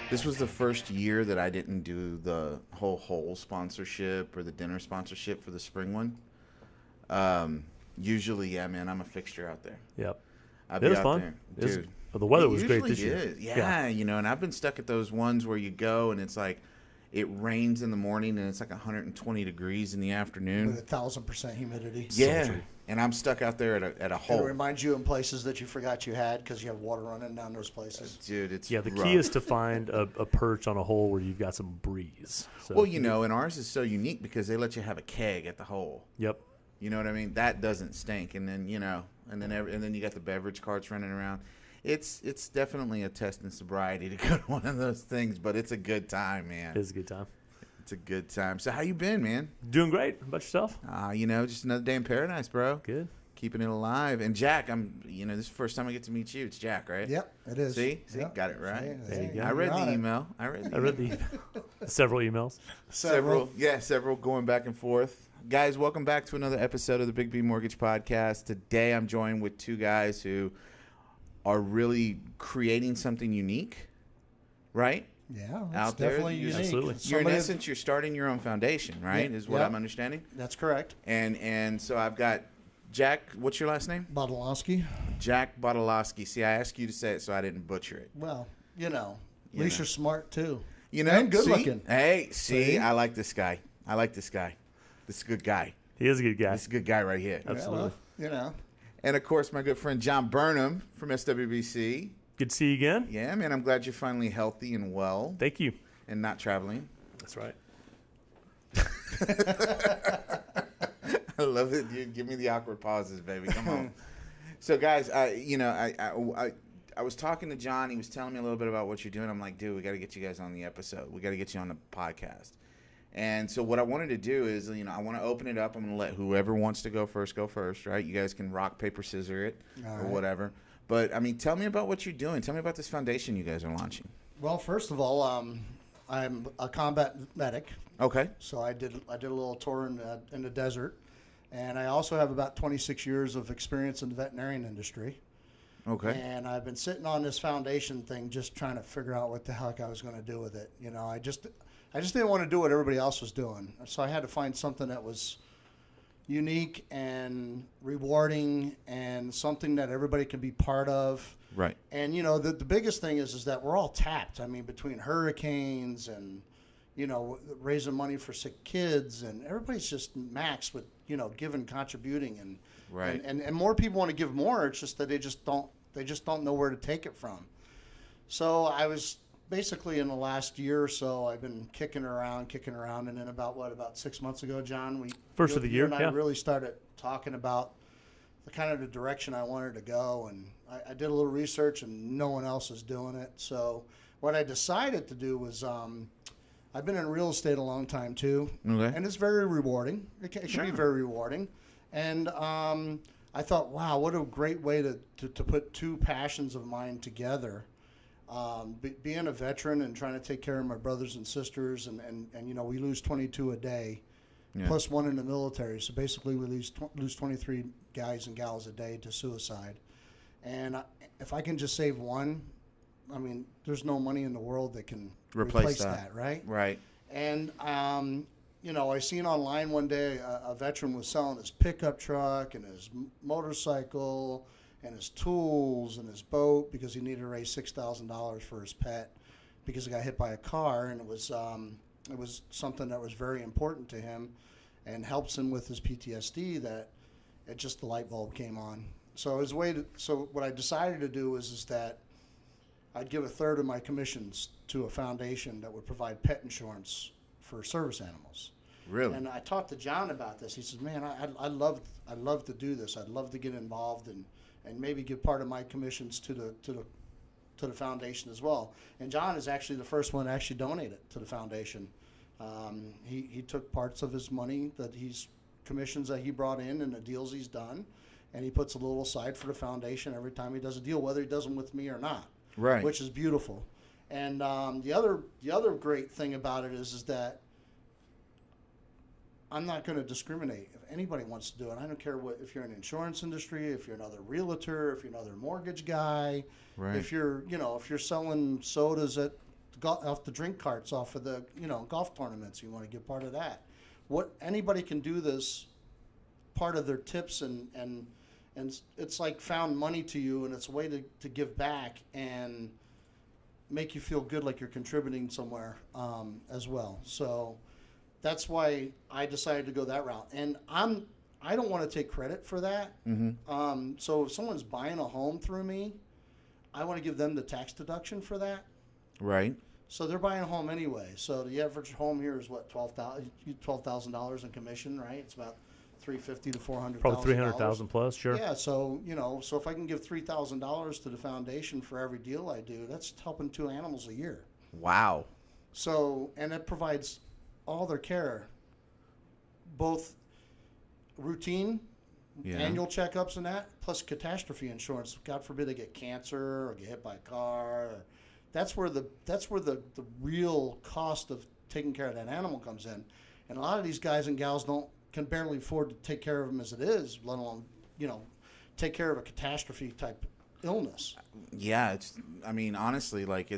This was the first year that I didn't do the whole sponsorship or the dinner sponsorship for the spring one. Usually, yeah, man, I'm a fixture out there. Yep. I'd It be was out fun. there, dude. The weather It was great usually this year. is. Yeah, you know, and I've been stuck at those ones where you go and it's like it rains in the morning and it's like 120 degrees in the afternoon. With 1,000% humidity. Yeah, Sultry. and I'm stuck out there at a It'll hole. remind you in places that you forgot you had because you have water running down those places. Dude, it's Yeah, the rough. key is to find a perch on a hole where you've got some breeze. So Well, you know, and ours is so unique because they let you have a keg at the hole. Yep. You know what I mean? That doesn't stink, and then and then you got the beverage carts running around. It's definitely a test in sobriety to go to one of those things, but it's a good time, man. It is a good time. It's a good time. So how you been, man? Doing great. How about yourself? Just another day in paradise, bro. Good. Keeping it alive. And Jack, this is the first time I get to meet you. It's Jack, right? Yep, it is. See, Yep. got it right. There you go. I read Got the it. email. I read the several emails. Several going back and forth. Guys, welcome back to another episode of the Big B Mortgage Podcast. Today I'm joined with two guys who are really creating something unique, right? Yeah, it's Out there, definitely you- unique. Absolutely. You're in Somebody- essence, you're starting your own foundation, right? Yeah, Is what yeah. I'm understanding. That's correct. And so I've got Jack. What's your last name? Bodolosky. Jack Bodolosky. See, I asked you to say it so I didn't butcher it. Well, at least know. you're smart too. You know, And good see? looking. Hey, see, See? I like this guy. This is a good guy. He is a good guy. This is a good guy right here. Absolutely. Well, And of course, my good friend John Burnham from SWBC. Good to see you again. Yeah, man, I'm glad you're finally healthy and well Thank you. and not traveling. That's right. I love it, dude. Give me the awkward pauses, baby. Come on. So, guys, I was talking to John. He was telling me a little bit about what you're doing. I'm like, dude, we got to get you guys on the episode. We got to get you on the podcast. And so what I wanted to do is, I want to open it up. I'm going to let whoever wants to go first, right? You guys can rock, paper, scissor it All or right. whatever. But, tell me about what you're doing. Tell me about this foundation you guys are launching. well, first of all, I'm a combat medic, Okay. so I did a little tour in the desert, and I also have about 26 years of experience in the veterinarian industry. Okay. And I've been sitting on this foundation thing, just trying to figure out what the heck I was going to do with it. I just didn't want to do what everybody else was doing, so I had to find something that was unique and rewarding and something that everybody can be part of. Right. And the biggest thing is that we're all tapped. I mean, between hurricanes and raising money for sick kids, and everybody's just maxed with giving, contributing, and Right. and more people want to give more. It's just that they just don't know where to take it from. So I was basically in the last year or so, I've been kicking around, and then about 6 months ago, John, First of the year, and I yeah. really started talking about the kind of the direction I wanted to go, and I did a little research, and no one else is doing it. So what I decided to do was, I've been in real estate a long time too, Okay. and it's very rewarding. It can Sure. be very rewarding, and I thought, wow, what a great way to put two passions of mine together. Being a veteran and trying to take care of my brothers and sisters, and we lose 22 a day, Yeah. plus one in the military. So basically, we lose 23 guys and gals a day to suicide. And if I can just save one, I mean, there's no money in the world that can replace that, right? Right. And I seen online one day a veteran was selling his pickup truck and his motorcycle and his tools and his boat because he needed to raise $6,000 for his pet because he got hit by a car, and it was something that was very important to him and helps him with his PTSD. That it just the light bulb came on. So his way to so what I decided to do is that I'd give a third of my commissions to a foundation that would provide pet insurance for service animals. Really? And I talked to John about this. He says, "Man, I'd love to do this. I'd love to get involved and maybe give part of my commissions to the foundation as well." And John is actually the first one to actually donate it to the foundation. He took parts of his money commissions that he brought in and the deals he's done, and he puts a little aside for the foundation every time he does a deal, whether he does them with me or not. Right. Which is beautiful. And the other great thing about it is that I'm not going to discriminate. If anybody wants to do it, I don't care if you're in the insurance industry, if you're another realtor, if you're another mortgage guy, Right. if you're selling sodas off the drink carts off of the golf tournaments, you want to get part of that. Anybody can do this, part of their tips, and it's like found money to you, and it's a way to give back and make you feel good, like you're contributing somewhere as well. So that's why I decided to go that route, and I don't want to take credit for that. Mm-hmm. So if someone's buying a home through me, I want to give them the tax deduction for that. Right. So they're buying a home anyway. So the average home here is what, $12,000 in commission, right? It's about $350,000 to $400,000. Probably $300,000 plus, sure. Yeah. So so if I can give $3,000 to the foundation for every deal I do, that's helping 2 animals a year. Wow. So, and it provides all their care, both routine, annual checkups and that, plus catastrophe insurance. God forbid they get cancer or get hit by a car. That's where the real cost of taking care of that animal comes in. And a lot of these guys and gals can barely afford to take care of them as it is, let alone take care of a catastrophe type illness. Yeah, honestly, like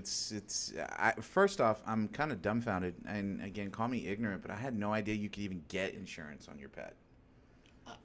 first off, I'm kind of dumbfounded, and again, call me ignorant, but I had no idea you could even get insurance on your pet.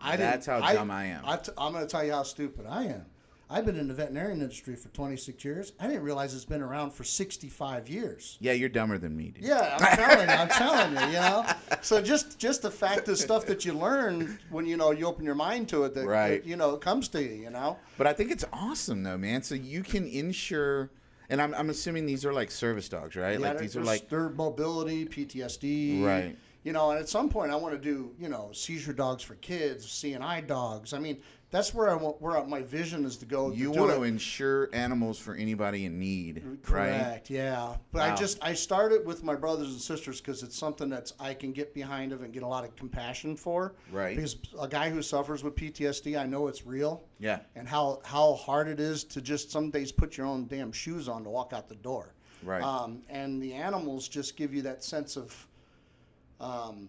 That's how dumb I am. I'm going to tell you how stupid I am. I've been in the veterinarian industry for 26 years. I didn't realize it's been around for 65 years. Yeah, you're dumber than me, dude. Yeah, I'm telling you, So just the fact of stuff that you learn when, you open your mind to it, that, it comes to you, But I think it's awesome, though, man. So you can insure, and I'm assuming these are like service dogs, right? Yeah, like these are like their mobility, PTSD. Right. And at some point I want to do, seizure dogs for kids, CNI dogs. I mean, that's where my vision is to go. You want to insure animals for anybody in need, right? Correct, yeah. But wow. I started with my brothers and sisters because it's something that I can get behind of and get a lot of compassion for. Right. Because a guy who suffers with PTSD, I know it's real. Yeah. And how hard it is to just some days put your own damn shoes on to walk out the door. Right. And the animals just give you that sense of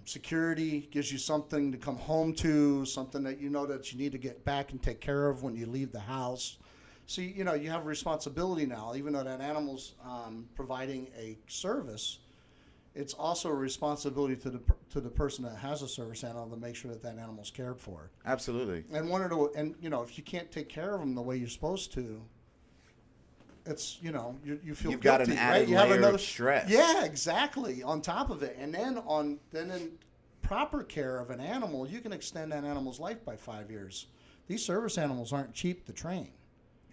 security, gives you something to come home to, something that you need to get back and take care of when you leave the house. So you have a responsibility now, even though that animal's providing a service. It's also a responsibility to the person that has a service animal to make sure that animal's cared for. Absolutely. And if you can't take care of them the way you're supposed to, it's you feel you've guilty, got an added right? You have layer another of stress. Yeah, exactly. On top of it, and then in proper care of an animal, you can extend that animal's life by 5 years. These service animals aren't cheap to train.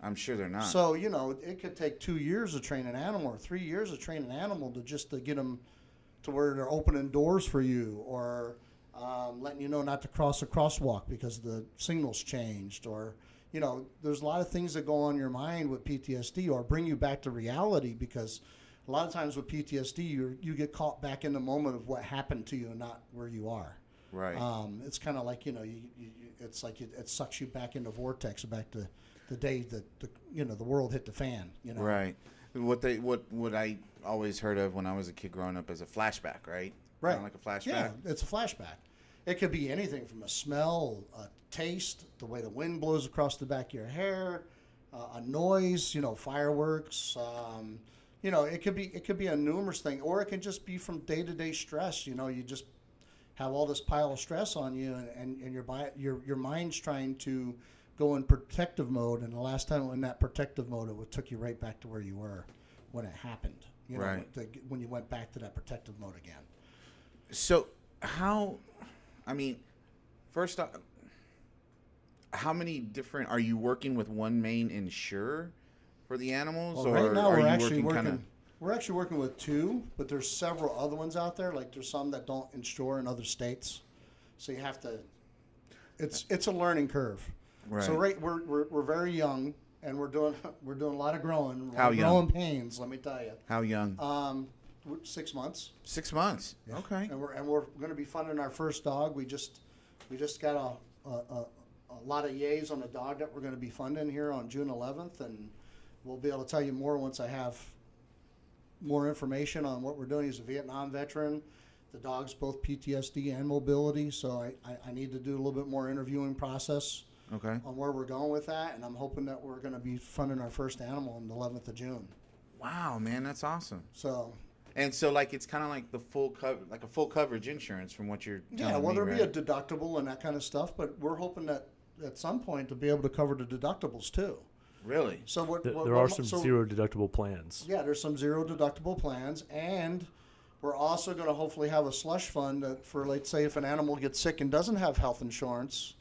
I'm sure they're not. So it could take 2 years to train an animal, or 3 years to train an animal to get them to where they're opening doors for you, or letting you know not to cross a crosswalk because the signal's changed, or there's a lot of things that go on in your mind with PTSD or bring you back to reality, because a lot of times with PTSD, you get caught back in the moment of what happened to you and not where you are. Right. It's kind of like, it's like it sucks you back into vortex, back to the day that the world hit the fan. Right. What I always heard of when I was a kid growing up as a flashback, right? Right. Kind of like a flashback. Yeah, it's a flashback. It could be anything from a smell, a taste, the way the wind blows across the back of your hair, a noise, fireworks. It could be a numerous thing, or it can just be from day-to-day stress. You just have all this pile of stress on you, and your mind's trying to go in protective mode. And the last time in that protective mode, it took you right back to where you were when it happened. Right. When you went back to that protective mode again. So first off, how many different are you working with? One main insurer for the animals, well, or right now are we're you actually working? We're actually working with 2, but there's several other ones out there. Like there's some that don't insure in other states, so you have to. It's a learning curve. Right. So we're very young, and we're doing a lot of growing. How young? Growing pains, let me tell you. How young? 6 months. 6 months. Yeah. Okay. And we're going to be funding our first dog. We just got a lot of yays on a dog that we're going to be funding here on June 11th, and we'll be able to tell you more once I have more information on what we're doing. He's a Vietnam veteran. The dog's both PTSD and mobility, so I need to do a little bit more interviewing process on where we're going with that, and I'm hoping that we're going to be funding our first animal on the 11th of June. Wow, man, that's awesome. So like it's kind of like the full coverage insurance from what you're telling me, well, there'll right? be a deductible and that kind of stuff, but we're hoping that at some point to be able to cover the deductibles too. Really? So there are some zero deductible plans. Yeah, there's some zero deductible plans, and we're also going to hopefully have a slush fund that for, let's say, if an animal gets sick and doesn't have health insurance,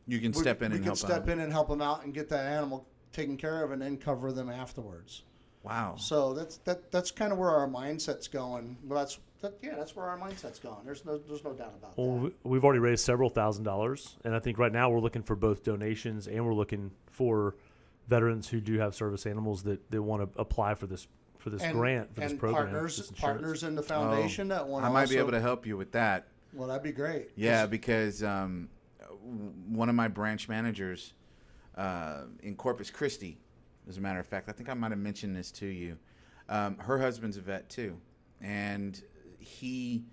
you can step in and help out. We can step in and help them out and get that animal taken care of and then cover them afterwards. Wow. So that's kind of where our mindset's going. That's where our mindset's going. There's no doubt about that. We've already raised several $1,000s, and I think right now we're looking for both donations and we're looking for veterans who do have service animals that want to apply for this grant for this program. Partners in the foundation that want. I might be able to help you with that. Well, that'd be great. Yeah, because one of my branch managers in Corpus Christi, as a matter of fact, I think I might have mentioned this to you. Her husband's a vet too, and he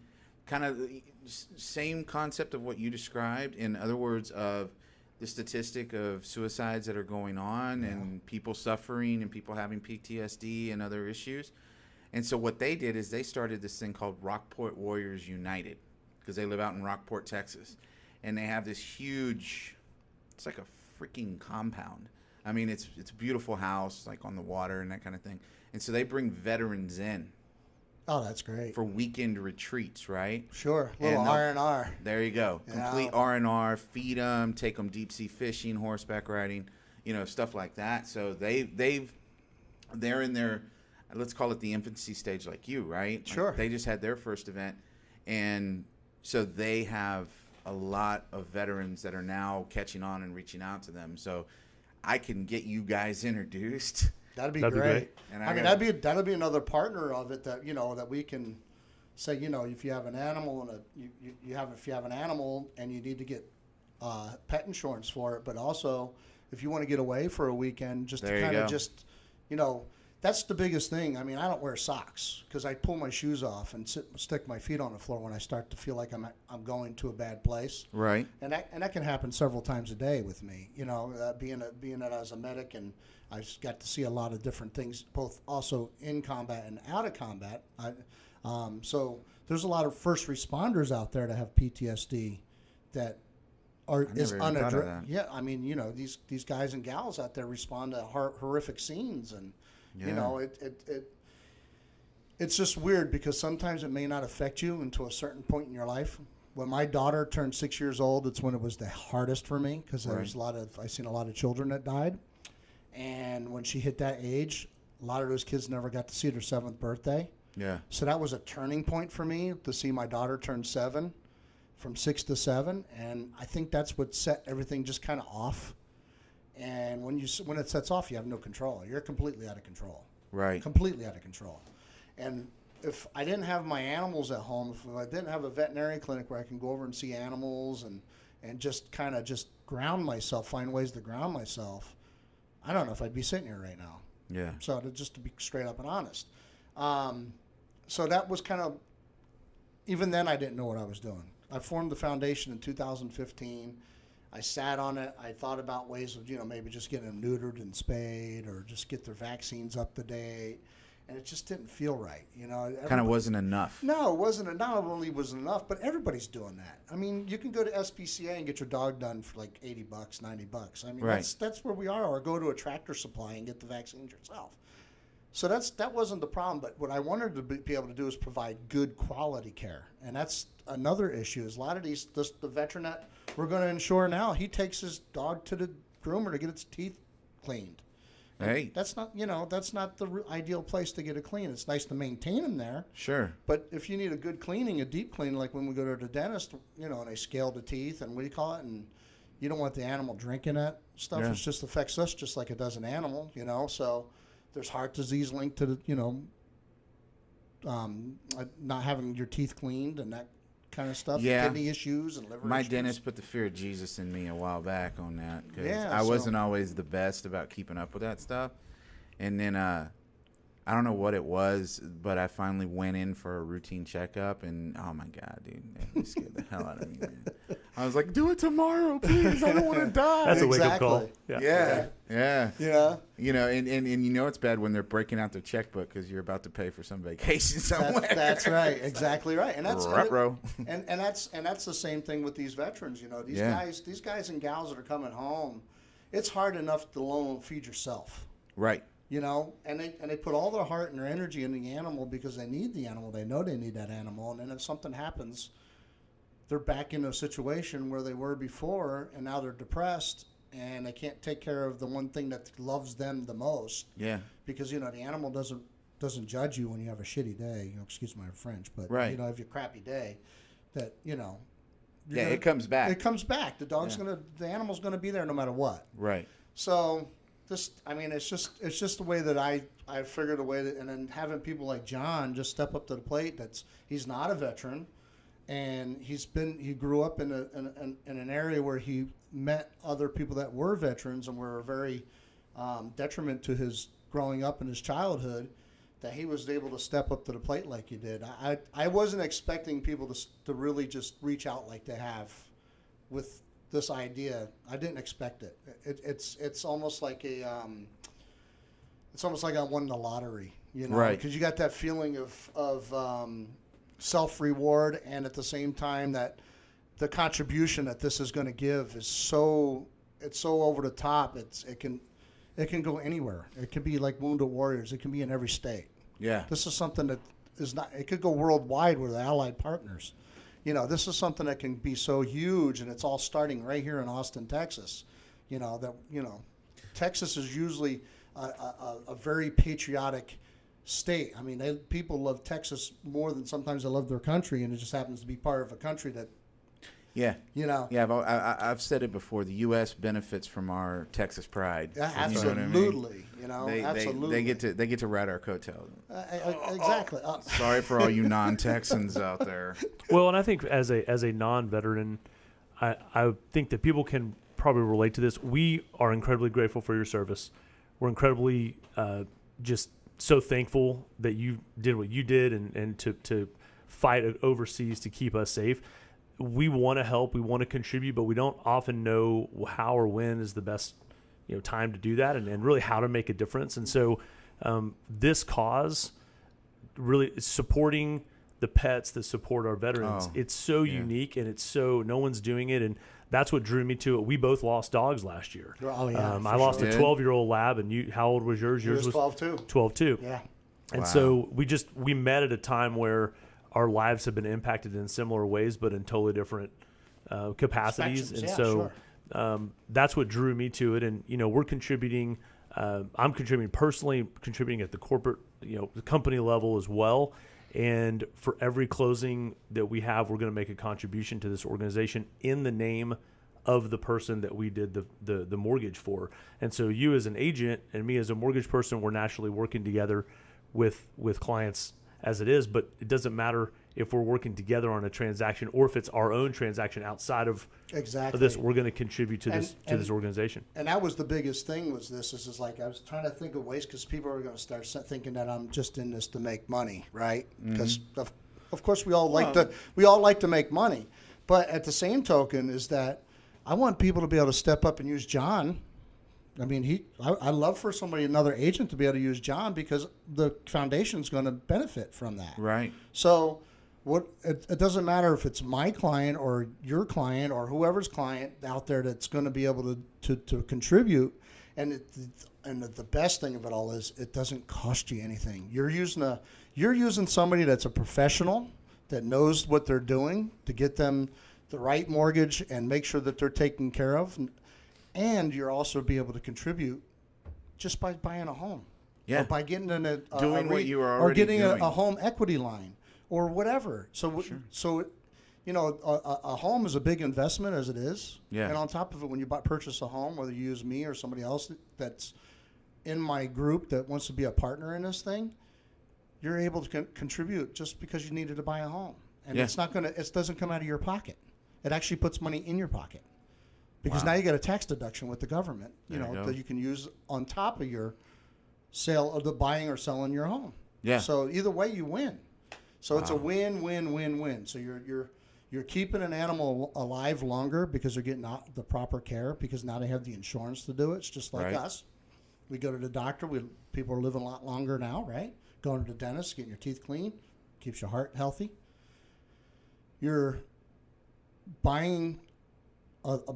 kind of same concept of what you described. In other words, of the statistic of suicides that are going on and people suffering and people having PTSD and other issues. And so what they did is they started this thing called Rockport Warriors United, because they live out in Rockport, Texas. And they have this huge, it's like a freaking compound. I mean, it's a beautiful house, like on the water and that kind of thing. And so they bring veterans in. Oh, that's great. For weekend retreats, right? Sure. Little R&R. There you go. Yeah. Complete R&R, feed them, take them deep sea fishing, horseback riding, stuff like that. So they're in their, let's call it the infancy stage, like you, right? Sure. Like they just had their first event, and so they have a lot of veterans that are now catching on and reaching out to them. So I can get you guys introduced. That'd be great. And that'd be another partner of it that that we can say, if you have an animal and if you have an animal and you need to get pet insurance for it, but also if you want to get away for a weekend, just to kind of that's the biggest thing. I mean, I don't wear socks because I pull my shoes off and stick my feet on the floor when I start to feel like I'm going to a bad place. Right. And that can happen several times a day with me. Being that as a medic, and I've got to see a lot of different things, both also in combat and out of combat. So there's a lot of first responders out there that have PTSD that is unaddressed. Yeah, I mean, these guys and gals out there respond to horrific scenes, and it's just weird because sometimes it may not affect you until a certain point in your life. When my daughter turned 6 years old, it's when it was the hardest for me because I've seen a lot of children that died. And when she hit that age, a lot of those kids never got to see their 7th birthday. Yeah. So that was a turning point for me to see my daughter turn 7, from 6 to 7. And I think that's what set everything just kind of off. And when it sets off, you have no control. You're completely out of control. Right. Completely out of control. And if I didn't have my animals at home, if I didn't have a veterinary clinic where I can go over and see animals and just kind of just ground myself, find ways to ground myself, I don't know if I'd be sitting here right now. Yeah. So just to be straight up and honest. So that was kind of, even then I didn't know what I was doing. I formed the foundation in 2015. I sat on it. I thought about ways of, maybe just getting them neutered and spayed or just get their vaccines up to date. And it just didn't feel right. Kind of wasn't enough. No, it wasn't. Not only wasn't enough, but everybody's doing that. I mean, you can go to SPCA and get your dog done for like $80, $90. I mean, right. that's where we are. Or go to a Tractor Supply and get the vaccines yourself. So that wasn't the problem. But what I wanted to be able to do is provide good quality care. And that's another issue. Is a lot of the veteran that we're going to insure now, he takes his dog to the groomer to get its teeth cleaned. Hey. That's not the ideal place to get it clean. It's nice to maintain them there. Sure. But if you need a good cleaning, a deep clean, like when we go to the dentist, and they scale the teeth and what do you call it? And you don't want the animal drinking that stuff. Yeah. It just affects us just like it does an animal, So there's heart disease linked to the, not having your teeth cleaned and that kind of stuff. Yeah. Kidney issues and liver My issues. dentist put the fear of Jesus in me a while back on that because I wasn't always the best about keeping up with that stuff. And then I don't know what it was, but I finally went in for a routine checkup, and oh my God, dude, it scared the hell out of me, man. I was like, do it tomorrow, please. I don't want to die. That's a wake-up call. Yeah. Yeah. You know, and you know it's bad when they're breaking out their checkbook because you're about to pay for some vacation somewhere. That's right. Exactly right. And that's and that's the same thing with these veterans. You know, these guys and gals that are coming home, it's hard enough to alone feed yourself. Right. You know, and they put all their heart and their energy in the animal because they need the animal. They know they need that animal. And then if something happens, they're back in a situation where they were before, and now they're depressed, and they can't take care of the one thing that loves them the most. Yeah. Because, you know, the animal doesn't judge you when you have a shitty day. You know, excuse my French, but, you know, if you have a crappy day, that, you know. It comes back. It comes back. The the animal's going to be there no matter what. Right. So... it's just the way that I figured a way that, and then having people like John just step up to the plate. He's not a veteran, and he grew up in an area where he met other people that were veterans and were very detriment to his growing up in his childhood. That he was able to step up to the plate like he did. I wasn't expecting people to really just reach out like they have with this idea. I didn't expect it. It's almost like I won the lottery, you know, right? Because you got that feeling of self-reward, and at the same time that the contribution that this is going to give is so over the top. It can go anywhere. It could be like Wounded Warriors. It can be in every state. Yeah. This is something that is not. It could go worldwide with the allied partners. You know, this is something that can be so huge, and it's all starting right here in Austin, Texas. You know, Texas is usually a very patriotic state. I mean, people love Texas more than sometimes they love their country, and it just happens to be part of a country that. Yeah. You know. Yeah, I've said it before. The U.S. benefits from our Texas pride. Absolutely. You know, absolutely. They get to ride our coattails. Exactly. Sorry for all you non-Texans out there. Well, and I think as a non-veteran, I think that people can probably relate to this. We are incredibly grateful for your service. We're incredibly just so thankful that you did what you did and to fight overseas to keep us safe. We want to help, we want to contribute, but we don't often know how or when is the best, you know, time to do that, and really how to make a difference. And so this cause, really supporting the pets that support our veterans, it's so unique, and it's so no one's doing it, and that's what drew me to it. We both lost dogs last year. Oh yeah, I lost a 12-year-old lab, and you, how old was yours? Yours was 12 too. 12 too. Yeah. And so we met at a time where our lives have been impacted in similar ways, but in totally different capacities. And that's what drew me to it. And, you know, we're contributing. I'm contributing personally, contributing at the corporate, you know, the company level as well. And for every closing that we have, we're going to make a contribution to this organization in the name of the person that we did the mortgage for. And so you as an agent and me as a mortgage person, we're naturally working together with clients as it is, but it doesn't matter if we're working together on a transaction or if it's our own transaction outside of this. We're going to contribute to this organization. And that was the biggest thing. Was this is like I was trying to think of ways, because people are going to start thinking that I'm just in this to make money, right? Because of course we all like to make money, but at the same token is that I want people to be able to step up and use John. I mean, I love for another agent to be able to use John, because the foundation's going to benefit from that. Right. So it doesn't matter if it's my client or your client or whoever's client out there that's going to be able to contribute. And the best thing of it all is it doesn't cost you anything. You're using somebody that's a professional that knows what they're doing to get them the right mortgage and make sure that they're taken care of. And you're also be able to contribute just by buying a home, or by getting what you are already doing, a home equity line, or whatever. So you know, a home is a big investment as it is. Yeah. And on top of it, when you purchase a home, whether you use me or somebody else that's in my group that wants to be a partner in this thing, you're able to contribute just because you needed to buy a home, and it doesn't come out of your pocket. It actually puts money in your pocket. Because now you get a tax deduction with the government, you know, that you can use on top of your sale of the buying or selling your home. Yeah. So either way, you win. So it's a win-win-win-win. So you're keeping an animal alive longer because they're getting the proper care, because now they have the insurance to do it. It's just like us. We go to the doctor. People are living a lot longer now, right? Going to the dentist, getting your teeth clean, keeps your heart healthy. You're buying,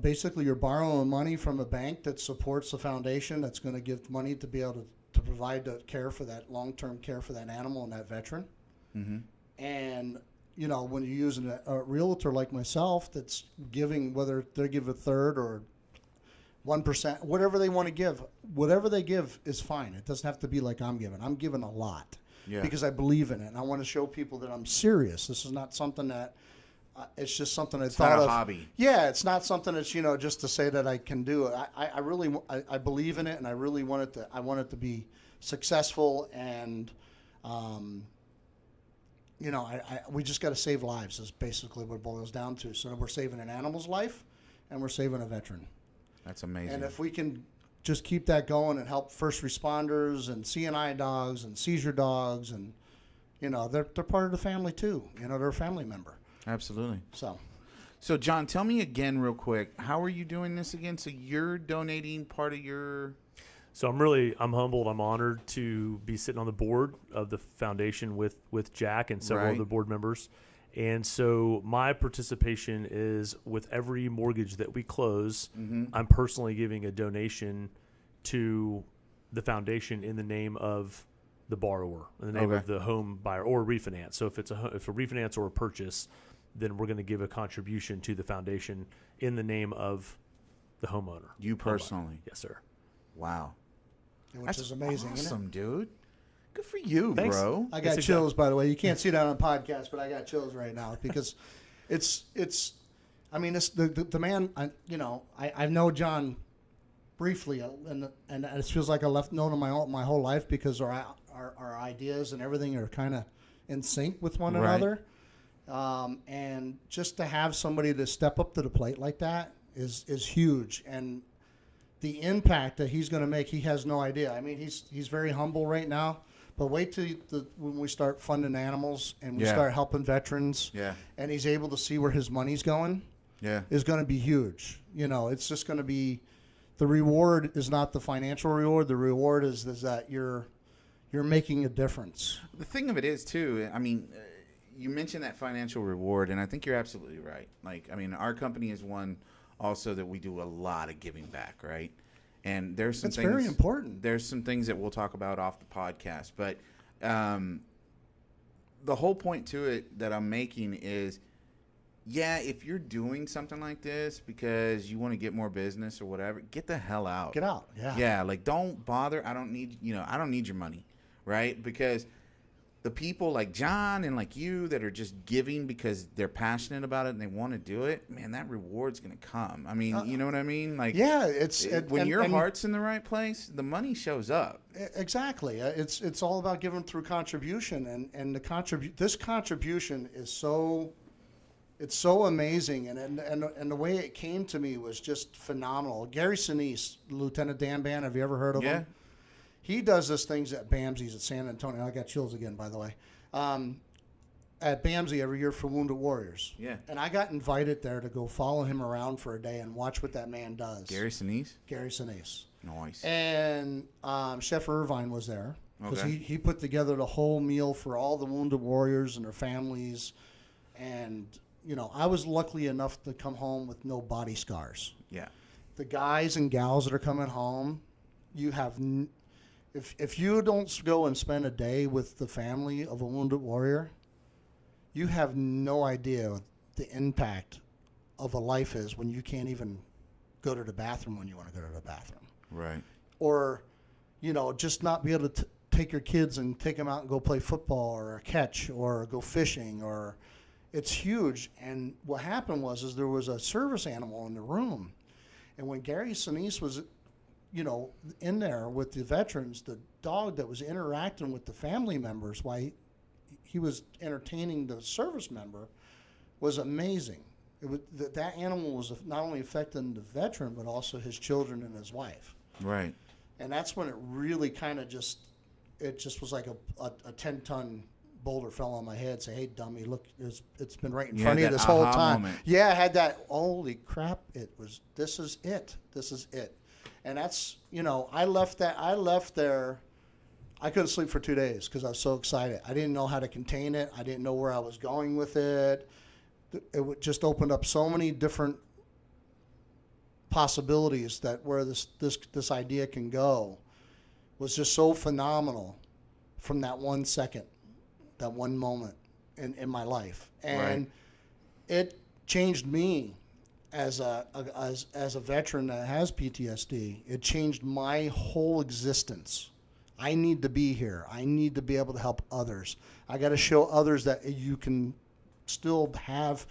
basically you're borrowing money from a bank that supports the foundation that's going to give money to be able to provide the care for that long-term care for that animal and that veteran. Mm-hmm. And, you know, when you're using a realtor like myself that's giving, whether they give a third or 1%, whatever they want to give, whatever they give is fine. It doesn't have to be like I'm giving. I'm giving a lot because I believe in it. And I want to show people that I'm serious. This is not something that, it's just something I thought of. It's not a hobby. Yeah, it's not something that's, you know, just to say that I can do it. I really believe in it, and I really want it to be successful. And, you know, we just got to save lives is basically what it boils down to. So we're saving an animal's life, and we're saving a veteran. That's amazing. And if we can just keep that going and help first responders and C&I dogs and seizure dogs, and, you know, they're part of the family too. You know, they're a family member. Absolutely. So, John, tell me again real quick, how are you doing this again? So you're donating part of your... So I'm humbled. I'm honored to be sitting on the board of the foundation with Jack and several other board members. And so my participation is with every mortgage that we close, I'm personally giving a donation to the foundation in the name of the borrower, in the name of the home buyer or refinance. So if it's a refinance or a purchase, then we're going to give a contribution to the foundation in the name of the homeowner. You personally? Yes, sir. Wow. Which is amazing, awesome, isn't it? Dude. Good for you, Thanks. bro. I got chills, by the way. You can't see that on a podcast, but I got chills right now because it's. I mean, it's the man. I know John briefly, and it feels like I left known him my whole life because our ideas and everything are kind of in sync with one another. And just to have somebody to step up to the plate like that is huge, and the impact that he's going to make, he has no idea. I mean, he's very humble right now, but wait till when we start funding animals and we start helping veterans, and he's able to see where his money's going, is going to be huge. You know, it's just going to be, the reward is not the financial reward. The reward is that you're making a difference. The thing of it is too, I mean, you mentioned that financial reward, and I think you're absolutely right. Like, I mean, our company is one also that we do a lot of giving back, right? And there's some things. That's very important. There's some things that we'll talk about off the podcast, but the whole point to it that I'm making is, if you're doing something like this because you want to get more business or whatever, get the hell out. Get out. Yeah, like don't bother. I don't need your money, right? Because the people like John and like you that are just giving because they're passionate about it and they want to do it, man, that reward's going to come. I mean, you know what I mean? Like, when your heart's in the right place, the money shows up. Exactly. It's all about giving through contribution, and this contribution is so amazing, and the way it came to me was just phenomenal. Gary Sinise, Lieutenant Dan Ban, have you ever heard of him? He does these things at BAMSI's at San Antonio. I got chills again, by the way. At BAMSI every year for Wounded Warriors. Yeah. And I got invited there to go follow him around for a day and watch what that man does. Gary Sinise? Gary Sinise. Nice. And Chef Irvine was there because he put together the whole meal for all the Wounded Warriors and their families. And, you know, I was lucky enough to come home with no body scars. Yeah. The guys and gals that are coming home, you have... If you don't go and spend a day with the family of a wounded warrior, you have no idea the impact of a life is when you can't even go to the bathroom when you want to go to the bathroom. Right. Or, you know, just not be able to take your kids and take them out and go play football or catch or go fishing, or it's huge. And what happened was there was a service animal in the room. And when Gary Sinise was, you know, in there with the veterans, the dog that was interacting with the family members while he was entertaining the service member was amazing. That animal was not only affecting the veteran, but also his children and his wife. Right. And that's when it really kind of it just was like a 10-ton boulder fell on my head. Say, hey, dummy, look, it's been right in front of you this whole time. Moment. Yeah, I had that, holy crap, this is it. And that's, I left there, I couldn't sleep for 2 days because I was so excited. I didn't know how to contain it. I didn't know where I was going with it. It just opened up so many different possibilities that where this idea can go was just so phenomenal from that 1 second, that one moment in my life. And it changed me as a veteran that has PTSD. It changed my whole existence. I need to be here. I need to be able to help others. I got to show others that you can still have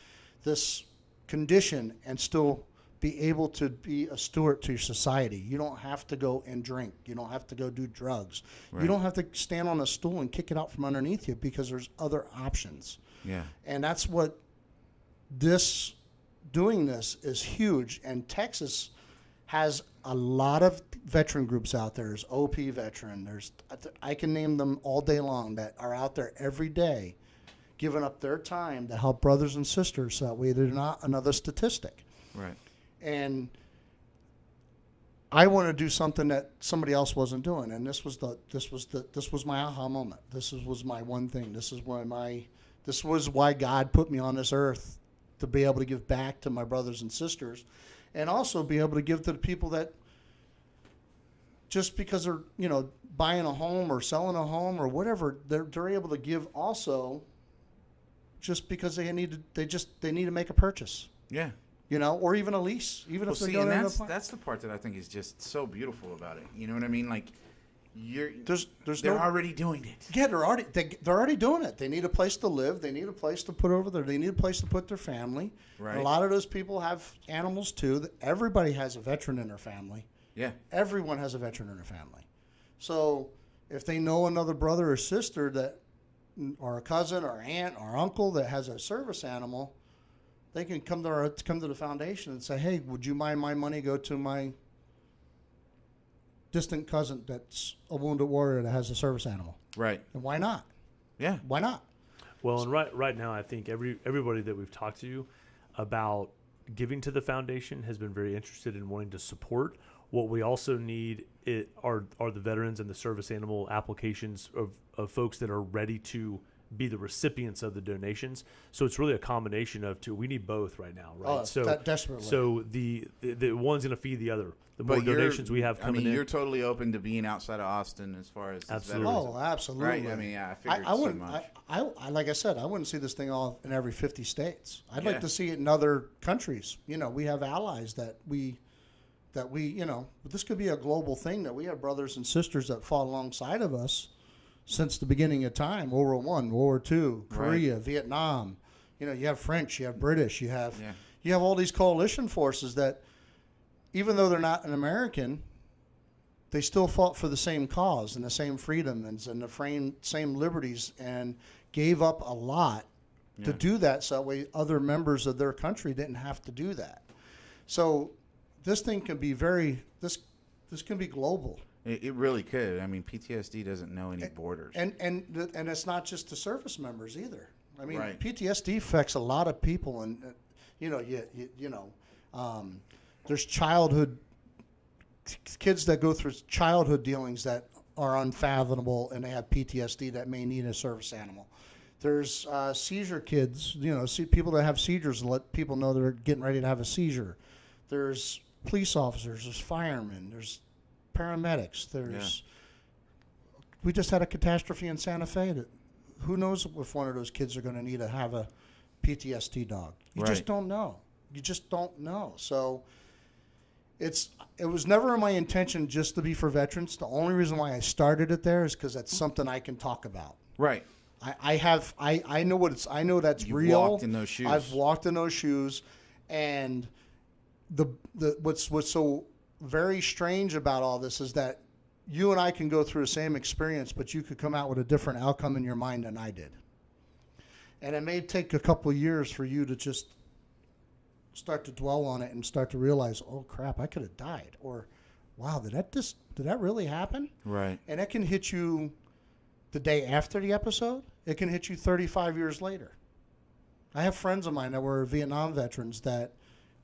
this condition and still be able to be a steward to your society. You don't have to go and drink. You don't have to go do drugs. Right. You don't have to stand on a stool and kick it out from underneath you because there's other options. Yeah. And that's what doing this is huge. And Texas has a lot of veteran groups out there. There's OP veteran. I can name them all day long that are out there every day giving up their time to help brothers and sisters so that way they're not another statistic. Right. And I want to do something that somebody else wasn't doing, and this was my aha moment. This was my one thing. This was why God put me on this earth, to be able to give back to my brothers and sisters, and also be able to give to the people that just because they're buying a home or selling a home or whatever, they're able to give also just because they need to make a purchase. Yeah. Or even a lease, even if they're going to that's the part that I think is just so beautiful about it. You know what I mean? Like, they're already doing it. Yeah, they're already doing it. They need a place to live. They need a place to put over there. They need a place to put their family. Right. And a lot of those people have animals too. Everybody has a veteran in their family. Yeah. Everyone has a veteran in their family. So if they know another brother or sister or a cousin or aunt or uncle that has a service animal, they can come to the foundation and say, hey, would you mind my money go to my distant cousin that's a wounded warrior that has a service animal? Right. And why not? Yeah. Why not? Well, and right now I think everybody that we've talked to about giving to the foundation has been very interested in wanting to support. What we also need are the veterans and the service animal applications of folks that are ready to be the recipients of the donations. So it's really a combination of two. We need both right now, right? Desperately. So the one's going to feed the other. The more donations we have coming in. You're totally open to being outside of Austin as far as absolutely. Oh, absolutely. Right? I mean, yeah, I figured so much. I like I said, I wouldn't see this thing all in every 50 states. I'd like to see it in other countries. We have allies that we this could be a global thing, that we have brothers and sisters that fought alongside of us since the beginning of time. World War I, World War II, Korea, Vietnam. You have French, you have British, you have all these coalition forces that, even though they're not an American, they still fought for the same cause and the same freedoms and the same liberties, and gave up a lot to do that, so that way other members of their country didn't have to do that. So this thing can be this can be global. It really could. I mean, PTSD doesn't know any borders. And it's not just the service members either. I mean, PTSD affects a lot of people, and there's childhood kids that go through childhood dealings that are unfathomable, and they have PTSD that may need a service animal. There's seizure kids, people that have seizures and let people know they're getting ready to have a seizure. There's police officers, there's firemen, there's paramedics. We just had a catastrophe in Santa Fe that who knows if one of those kids are going to need to have a PTSD dog. You just don't know. So it was never my intention just to be for veterans. The only reason why I started it there is because that's something I can talk about. Right. I know what it's. I know that's real. You've walked in those shoes. I've walked in those shoes, and what's so very strange about all this is that you and I can go through the same experience, but you could come out with a different outcome in your mind than I did. And it may take a couple of years for you to just start to dwell on it and start to realize, oh crap, I could have died, or wow, did that just did that really happen? Right. And it can hit you the day after the episode. It can hit you 35 years later. I have friends of mine that were Vietnam veterans that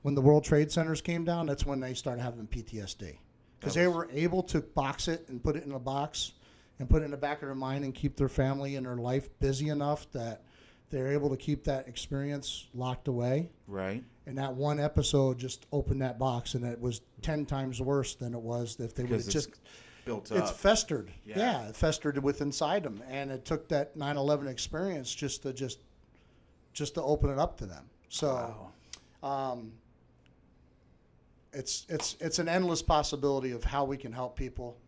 when the World Trade Centers came down, that's when they started having PTSD. Because they were able to box it and put it in a box and put it in the back of their mind and keep their family and their life busy enough that they're able to keep that experience locked away. Right. And that one episode just opened that box, and it was 10 times worse than it was if they would have just built up. It's festered. Yeah, it festered with inside them, and it took that 9/11 experience just to open it up to them. So, it's an endless possibility of how we can help people,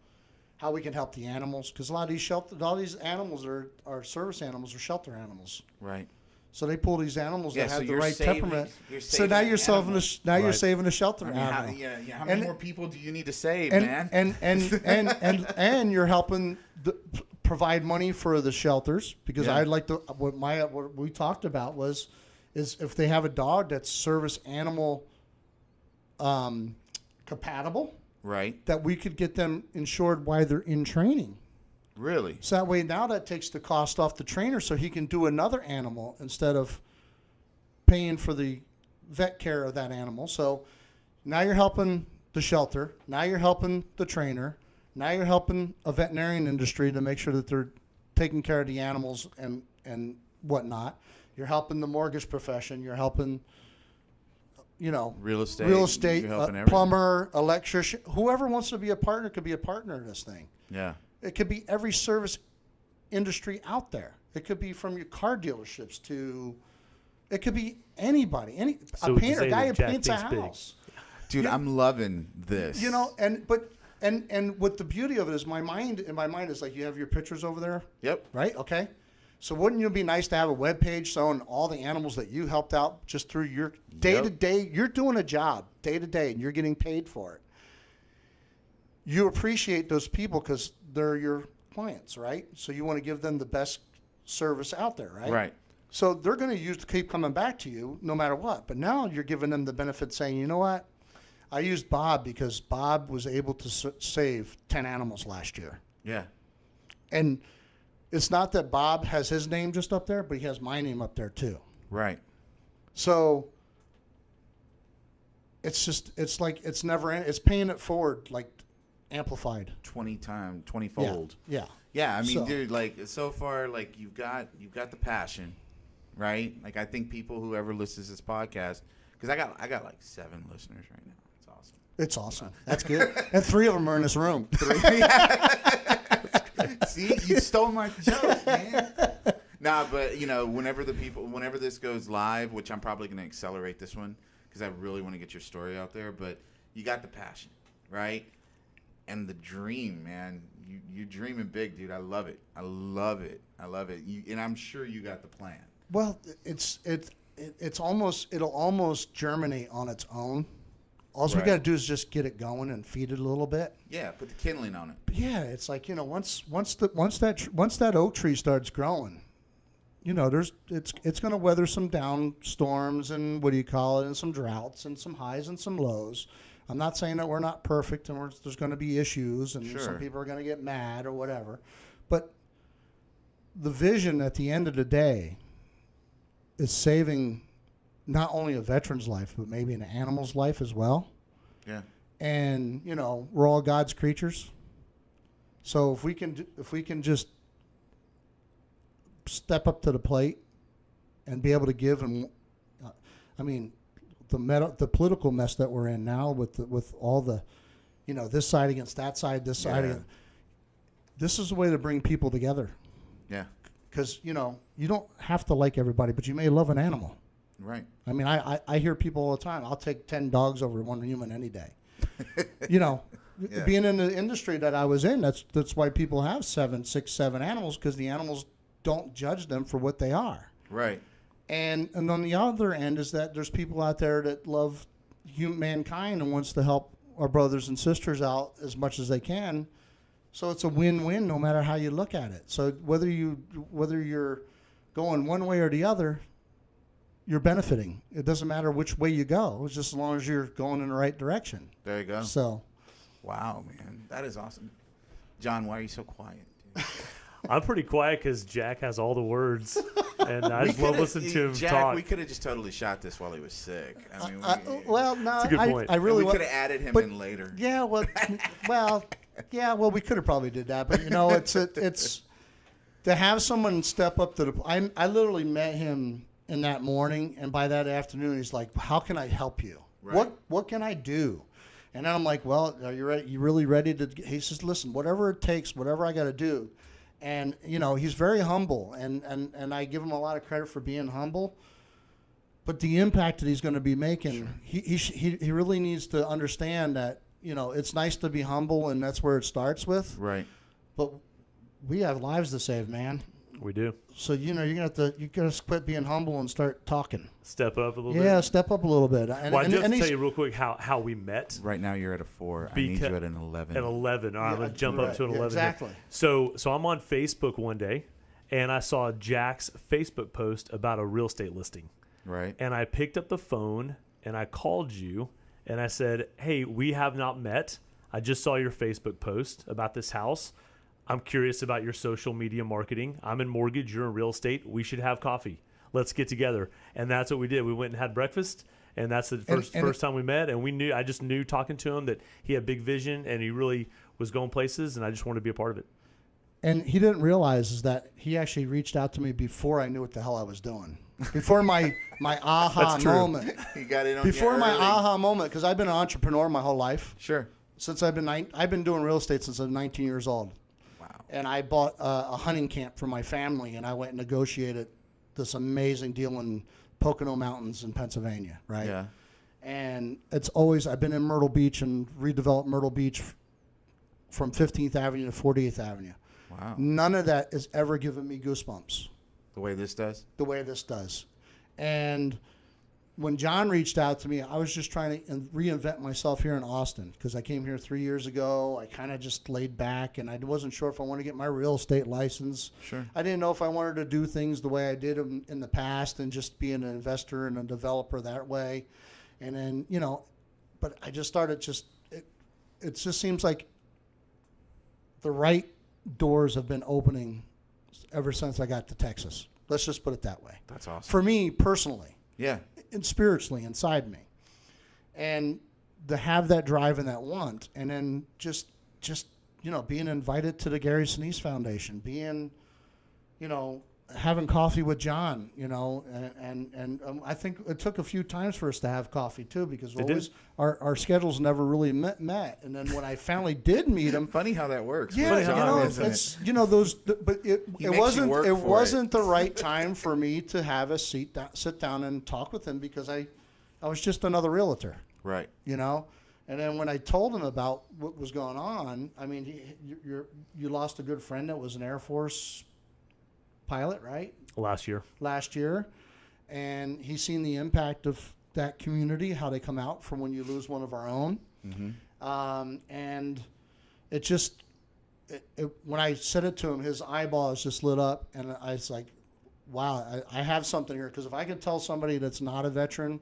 how we can help the animals, because a lot of these animals are service animals or shelter animals. Right. So they pull these animals that have the right temperament. So now you're saving a shelter animal. How many more people do you need to save, man? And you're helping provide money for the shelters, because I'd like to. What we talked about is if they have a dog that's service animal compatible, right? That we could get them insured while they're in training. Really? So that way, now that takes the cost off the trainer, so he can do another animal instead of paying for the vet care of that animal. So now you're helping the shelter. Now you're helping the trainer. Now you're helping a veterinarian industry to make sure that they're taking care of the animals and whatnot. You're helping the mortgage profession. You're helping, real estate, you're helping plumber, electrician, whoever wants to be a partner could be a partner in this thing. Yeah. It could be every service industry out there. It could be from your car dealerships to, it could be anybody, a painter, a guy who paints a house. Dude, I'm loving this. And what the beauty of it is, my mind is like, you have your pictures over there. Yep. Right. Okay. So wouldn't it be nice to have a web page showing all the animals that you helped out just through your day to day? You're doing a job day to day, and you're getting paid for it. You appreciate those people because they're your clients, right? So you want to give them the best service out there, right? Right. So they're going to keep coming back to you no matter what. But now you're giving them the benefit, saying, you know what? I used Bob because Bob was able to save 10 animals last year. Yeah. And it's not that Bob has his name just up there, but he has my name up there too. Right. So it's never, it's paying it forward, like amplified 20-fold. Yeah. I mean, dude, like so far, like you've got the passion, right? Like I think whoever listens to this podcast, because I got like 7 listeners right now. It's awesome. It's awesome. That's good. And 3 of them are in this room. 3. See, you stole my joke, man. Nah, but whenever this goes live, which I'm probably going to accelerate this one because I really want to get your story out there. But you got the passion, right? And the dream, man. You're dreaming big, dude. I love it. And I'm sure you got the plan. Well, it'll almost germinate on its own. All we got to do is just get it going and feed it a little bit. Yeah, put the kindling on it. But yeah, it's like once that oak tree starts growing, it's going to weather some down storms and and some droughts and some highs and some lows. I'm not saying that we're not perfect and there's going to be issues and some people are going to get mad or whatever, but the vision at the end of the day is saving not only a veteran's life, but maybe an animal's life as well. Yeah. And, we're all God's creatures. So if we can just step up to the plate and be able to give them, the political mess that we're in now with all the, this side against that side, this side against, this is a way to bring people together. Yeah. Because, you don't have to like everybody, but you may love an animal. Right. I mean, I hear people all the time, I'll take 10 dogs over one human any day. Being in the industry that I was in, that's why people have 7 animals, because the animals don't judge them for what they are. Right. And on the other end is that there's people out there that love mankind and wants to help our brothers and sisters out as much as they can. So it's a win-win no matter how you look at it. So whether you're going one way or the other, you're benefiting. It doesn't matter which way you go. It's just as long as you're going in the right direction. There you go. So Wow, man. That is awesome. John, why are you so quiet? Dude? I'm pretty quiet because Jack has all the words, and I just love listening to him Jack, talk. we could have just totally shot this while he was sick. I mean, well, no, That's a good point. I really we could have added him in later. Yeah, well, we could have probably did that, but it's to have someone step up to the. I literally met him in that morning, and by that afternoon, he's like, "How can I help you? Right. What can I do?" And then I'm like, "Well, are you ready? You really ready to?" He says, "Listen, whatever it takes, whatever I got to do." And he's very humble, and I give him a lot of credit for being humble. But the impact that he's going to be making, sure. he really needs to understand that it's nice to be humble, and that's where it starts with. Right. But we have lives to save, man. We do. So you're gonna quit being humble and start talking. Step up a little bit. Yeah, step up a little bit. Well, I just tell you real quick how we met. Right now you're at a 4. I need you at an 11. At 11. All right, I'm gonna jump up to an 11. Exactly. So I'm on Facebook one day, and I saw Jack's Facebook post about a real estate listing. Right. And I picked up the phone and I called you and I said, "Hey, we have not met. I just saw your Facebook post about this house. I'm curious about your social media marketing. I'm in mortgage, you're in real estate. We should have coffee. Let's get together." And that's what we did. We went and had breakfast, and that's the first time we met. And I just knew talking to him that he had big vision and he really was going places, and I just wanted to be a part of it. And he didn't realize is that he actually reached out to me before I knew what the hell I was doing. Before my aha moment. He got in on Before my early. aha moment, because I've been an entrepreneur my whole life. Sure. Since I've been doing real estate since I was 19 years old. Wow. And I bought a hunting camp for my family, and I went and negotiated this amazing deal in Pocono Mountains in Pennsylvania, right? Yeah. And I've been in Myrtle Beach and redeveloped Myrtle Beach from 15th Avenue to 48th Avenue. Wow. None of that has ever given me goosebumps The way this does? the way this does. And when John reached out to me, I was just trying to reinvent myself here in Austin because I came here 3 years ago. I kind of just laid back, and I wasn't sure if I wanted to get my real estate license. Sure. I didn't know if I wanted to do things the way I did them in the past and just be an investor and a developer that way. And then, but I just started it just seems like the right doors have been opening ever since I got to Texas. Let's just put it that way. That's awesome. For me personally. Yeah. And spiritually inside me. And to have that drive and that want, and then just being invited to the Gary Sinise Foundation, being, having coffee with John, and I think it took a few times for us to have coffee too, because our schedules never really met. And then when I finally did meet him, Funny how that works. yeah, but it wasn't the right time for me to have a sit down and talk with him because I was just another realtor, Right. And then when I told him about what was going on, I mean, you lost a good friend that was an Air Force pilot, right? Last year. And he's seen the impact of that community, how they come out from when you lose one of our own. Mm-hmm. And it just, when I said it to him, his eyeballs just lit up. And I was like, wow, I have something here. Because if I can tell somebody that's not a veteran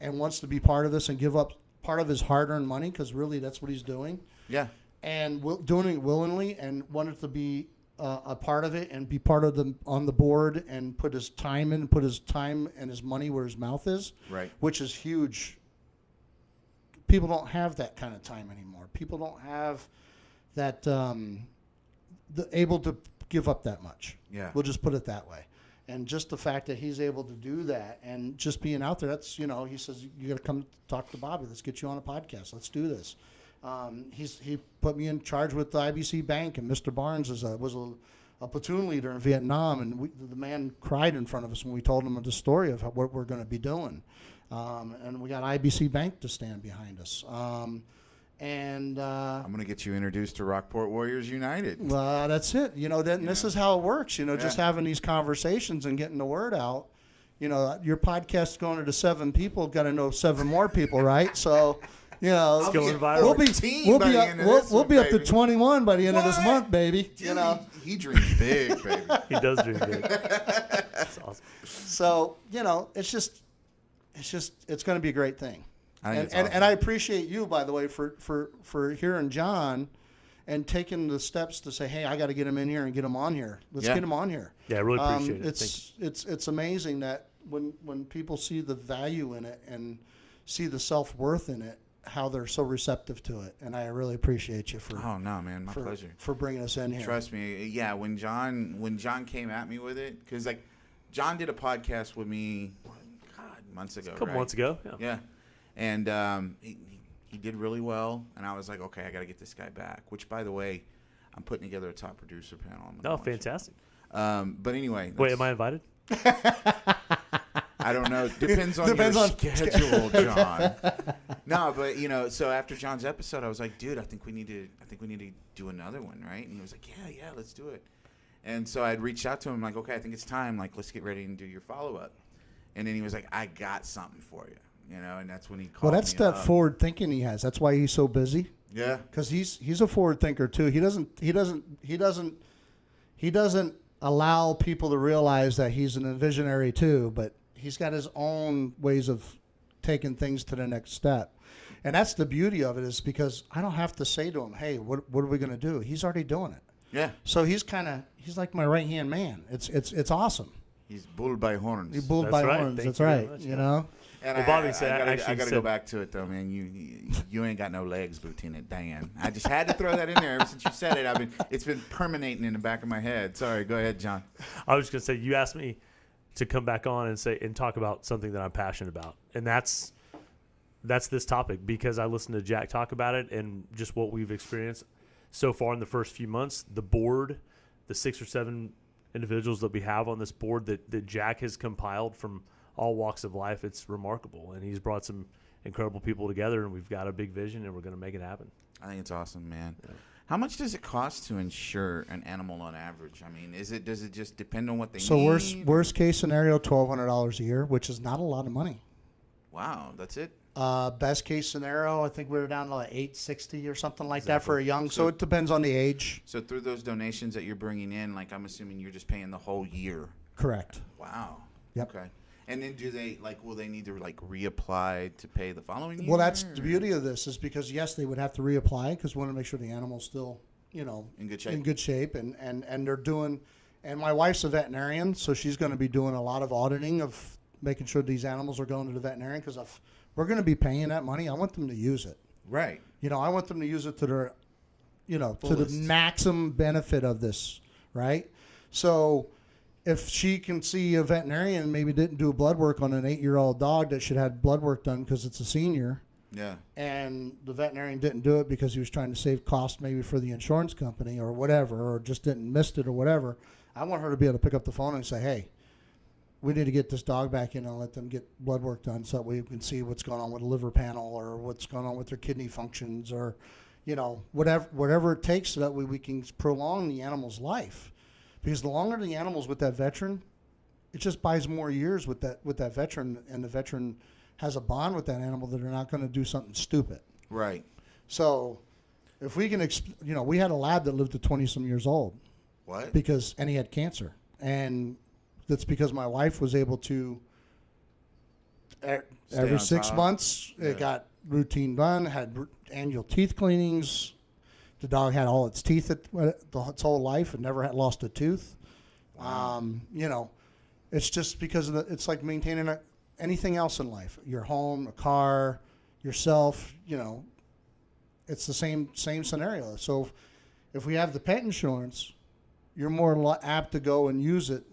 and wants to be part of this and give up part of his hard-earned money, because really that's what he's doing. Yeah. And doing it willingly and wanted to be a part of it and be part of on the board and put his time and his money where his mouth is, right? Which is huge. People don't have that kind of time anymore. People don't have that able to give up that much. Yeah, we'll just put it that way. And just the fact that he's able to do that and just being out there, that's he says you got to come talk to Bobby. Let's get you on a podcast. Let's do this. He put me in charge with the IBC Bank, and Mr. Barnes was a platoon leader in Vietnam, and the man cried in front of us when we told him the story of what we're going to be doing. And we got IBC Bank to stand behind us. I'm going to get you introduced to Rockport Warriors United. Well, that's it. This is how it works. Just having these conversations and getting the word out. Your podcast's going to 7 people. Got to know 7 more people, right? So. It's going viral. We'll be up to 21 by the end of this month, baby. Dude, he dreams big, baby. He does dream big. That's awesome. So it's going to be a great thing. And I appreciate you, by the way, for hearing John and taking the steps to say, hey, I got to get him in here and get him on here. Let's get him on here. Yeah, I really appreciate it. It's amazing that when people see the value in it and see the self-worth in it, how they're so receptive to it. And I really appreciate you for. Oh no, man, my pleasure. For bringing us in here. Trust me. Yeah, when John came at me with it, because like John did a podcast with me, months ago. A couple months ago. Yeah. And he did really well, and I was like, okay, I got to get this guy back. Which, by the way, I'm putting together a top producer panel. Oh, fantastic. But anyway. Wait, am I invited? I don't know. Depends on your schedule, John. No, but so after John's episode, I was like, dude, I think we need to do another one, right? And he was like, yeah, let's do it. And so I'd reached out to him, like, okay, I think it's time. Like, let's get ready and do your follow up. And then he was like, I got something for you. And that's when he called me. Well, that's that forward thinking he has. That's why he's so busy. Yeah. Because he's a forward thinker too. He doesn't allow people to realize that he's a visionary too. But he's got his own ways of taking things to the next step. And that's the beauty of it, is because I don't have to say to him, hey, what are we going to do? He's already doing it. Yeah. So he's like my right hand man. It's awesome. He's bulled by horns. He's bulled by horns. That's right. And well, Bobby said, I got to go back to it though, man. You ain't got no legs, Lieutenant Dan. I just had to throw that in there. Ever since you said it, it's been permeating in the back of my head. Sorry, go ahead, John. I was just gonna say, you asked me to come back on and talk about something that I'm passionate about, and that's this topic, because I listened to Jack talk about it and just what we've experienced so far in the first few months. The board, the 6 or 7 individuals that we have on this board that Jack has compiled from all walks of life, it's remarkable, and he's brought some incredible people together, and we've got a big vision, and we're going to make it happen. I think it's awesome, man. Yeah. How much does it cost to insure an animal on average? I mean, does it just depend on what they need? So worst case scenario, $1,200 a year, which is not a lot of money. Wow, that's it. Best case scenario, I think we're down to like $860 or something like that for a young. So it depends on the age. So through those donations that you're bringing in, like, I'm assuming you're just paying the whole year. Correct. Wow. Yep. Okay. And then will they need to reapply to pay the following year? Well, that's the beauty of this, is because yes, they would have to reapply because we want to make sure the animal's still, in good shape, and they're doing. And my wife's a veterinarian, so she's going to be doing a lot of auditing of making sure these animals are going to the veterinarian, because if we're going to be paying that money, I want them to use it. Right. I want them to use it to their, fullest. to the maximum benefit of this, right? So if she can see a veterinarian maybe didn't do blood work on an 8-year-old dog that should have blood work done because it's a senior, yeah, and the veterinarian didn't do it because he was trying to save costs maybe for the insurance company or whatever, or just missed it or whatever, I want her to be able to pick up the phone and say, hey, we need to get this dog back in and let them get blood work done so that we can see what's going on with the liver panel or what's going on with their kidney functions, or, whatever it takes, so that we can prolong the animal's life. Because the longer the animal's with that veteran, it just buys more years with that veteran, and the veteran has a bond with that animal that they're not going to do something stupid. Right. So if we can, we had a lab that lived to 20-some years old. What? And he had cancer. And that's because my wife was able to, every 6 months, it got routine done, had annual teeth cleanings. The dog had all its teeth its whole life and never had lost a tooth. Wow. It's just because it's like maintaining anything else in life. Your home, a car, yourself, it's the same scenario. So if we have the pet insurance, you're more apt to go and use it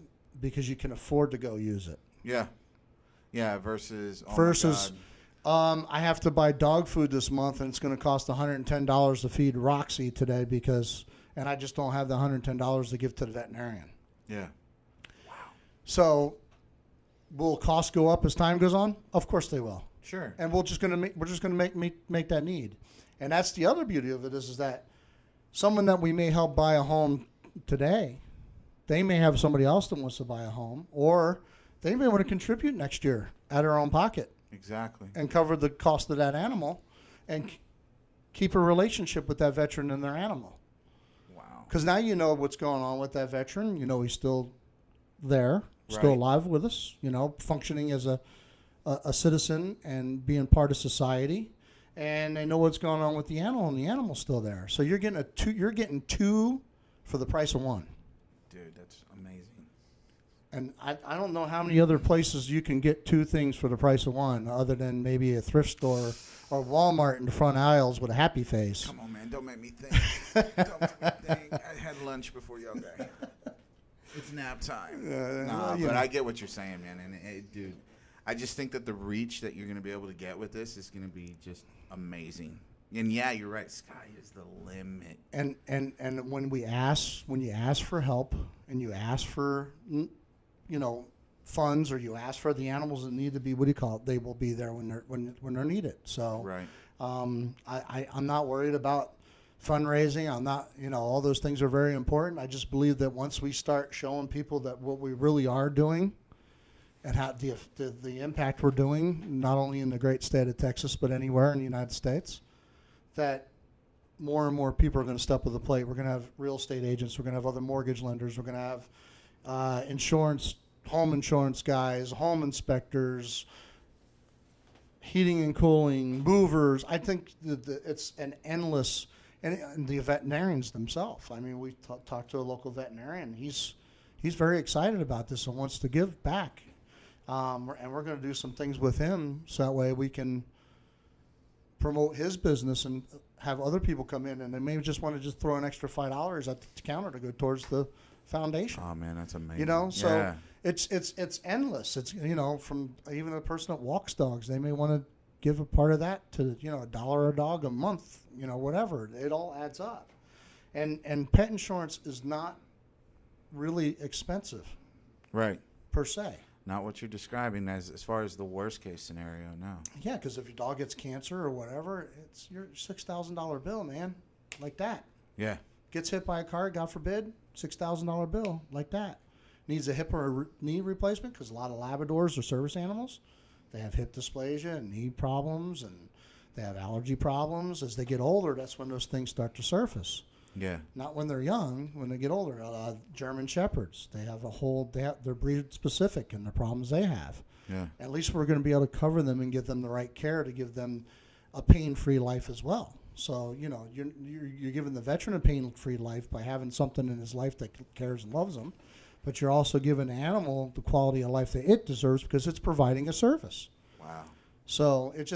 because you can afford to go use it. Yeah. Yeah, versus I have to buy dog food this month, and it's going to cost $110 to feed Roxy today and I just don't have the $110 to give to the veterinarian. Yeah. Wow. So will costs go up as time goes on? Of course they will. Sure. And we're just going to make that need. And that's the other beauty of it is that someone that we may help buy a home today, they may have somebody else that wants to buy a home, or they may want to contribute next year out of their own pocket. Exactly. And cover the cost of that animal and keep a relationship with that veteran and their animal. Wow. Because now you know what's going on with that veteran. He's still there, still alive with us, functioning as a a citizen and being part of society, and they know what's going on with the animal, and the animal's still there. So you're getting two for the price of one. Dude, that's amazing. And I don't know how many other places you can get two things for the price of one, other than maybe a thrift store or Walmart in the front aisles with a happy face. Come on, man. Don't make me think. Don't make me think. I had lunch before y'all got here. It's nap time. But I get what you're saying, man. And, dude, I just think that the reach that you're going to be able to get with this is going to be just amazing. And, yeah, you're right. Sky is the limit. And when you ask for help and you ask for, funds, or you ask for the animals that need to be, they will be there when they're needed. So right. I'm not worried about fundraising. I'm not, all those things are very important. I just believe that once we start showing people that what we really are doing and how the impact we're doing, not only in the great state of Texas, but anywhere in the United States, that more and more people are going to step to the plate. We're going to have real estate agents. We're going to have other mortgage lenders. We're going to have home insurance guys, home inspectors, heating and cooling, movers. I think it's an endless, and the veterinarians themselves. I mean, we talked to a local veterinarian. He's very excited about this and wants to give back. And we're going to do some things with him so that way we can promote his business and have other people come in, and they may just want to just throw an extra $5 at the counter to go towards the foundation. Oh man, that's amazing. So yeah. it's endless. It's from even a person that walks dogs, they may want to give a part of that to $1 a dog a month, whatever. It all adds up, and pet insurance is not really expensive, right? Per se. Not what you're describing as far as the worst case scenario. No. Yeah, because if your dog gets cancer or whatever, it's your $6,000 bill, man, like that. Yeah. Gets hit by a car, God forbid, $6,000 bill like that. Needs a hip or a knee replacement because a lot of Labradors are service animals. They have hip dysplasia and knee problems, and they have allergy problems. As they get older, that's when those things start to surface. Yeah. Not when they're young. When they get older, German Shepherds, they're breed specific in the problems they have. Yeah. At least we're going to be able to cover them and give them the right care to give them a pain-free life as well. So you're giving the veteran a pain-free life by having something in his life that cares and loves him, but you're also giving the animal the quality of life that it deserves because it's providing a service. Wow. So it's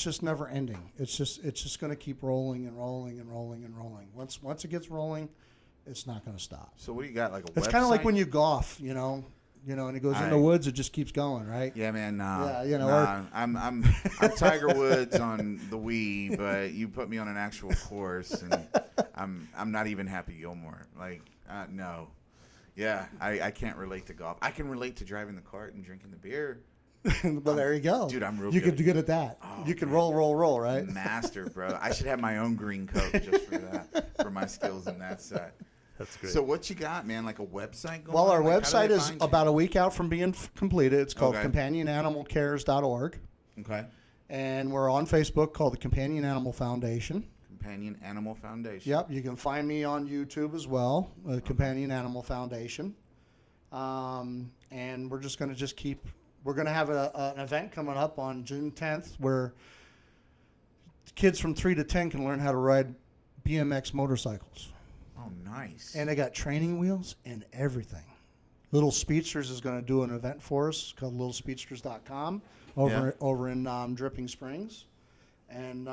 just never ending. It's just going to keep rolling and rolling and rolling and rolling. Once it gets rolling, it's not going to stop. So what do you got, like a website? It's kind of like when you golf, and it goes in the woods, it just keeps going, right? Yeah, man. Yeah, I'm Tiger Woods on the Wii, but you put me on an actual course, and I'm not even Happy Gilmore. Like, no. Yeah, I can't relate to golf. I can relate to driving the cart and drinking the beer. Well, there you go. Dude, I'm real You good. could be good at that. Oh, you can man. roll, right? Master, bro. I should have my own green coat just for that, for my skills in that set. That's great. So what you got, man? Like a website going Well, on? our Like, how do website they is find you? about a week out from being completed. It's called Okay. companionanimalcares.org. Okay. And we're on Facebook called the Companion Animal Foundation. Companion Animal Foundation. Yep, you can find me on YouTube as well, Companion Animal Foundation. And we're just going to keep. We're going to have an event coming up on June 10th where kids from 3 to 10 can learn how to ride BMX motorcycles. Oh, nice. And they got training wheels and everything. Little Speedsters is going to do an event for us called littlespeedsters.com over in Dripping Springs. And